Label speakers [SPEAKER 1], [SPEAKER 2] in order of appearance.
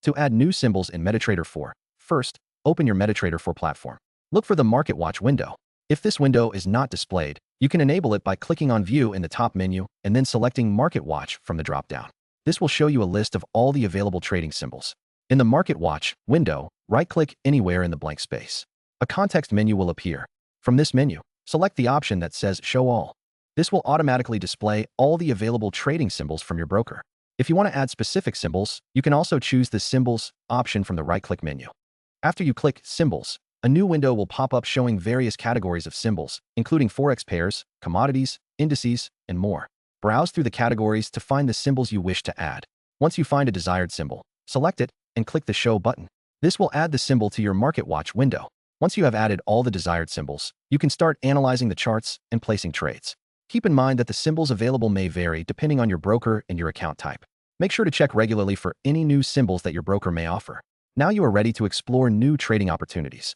[SPEAKER 1] To add new symbols in MetaTrader 4, first, open your MetaTrader 4 platform. Look for the Market Watch window. If this window is not displayed, you can enable it by clicking on View in the top menu and then selecting Market Watch from the dropdown. This will show you a list of all the available trading symbols. In the Market Watch window, right-click anywhere in the blank space. A context menu will appear. From this menu, select the option that says Show All. This will automatically display all the available trading symbols from your broker. If you want to add specific symbols, you can also choose the Symbols option from the right-click menu. After you click Symbols, a new window will pop up showing various categories of symbols, including forex pairs, commodities, indices, and more. Browse through the categories to find the symbols you wish to add. Once you find a desired symbol, select it and click the Show button. This will add the symbol to your Market Watch window. Once you have added all the desired symbols, you can start analyzing the charts and placing trades. Keep in mind that the symbols available may vary depending on your broker and your account type. Make sure to check regularly for any new symbols that your broker may offer. Now you are ready to explore new trading opportunities.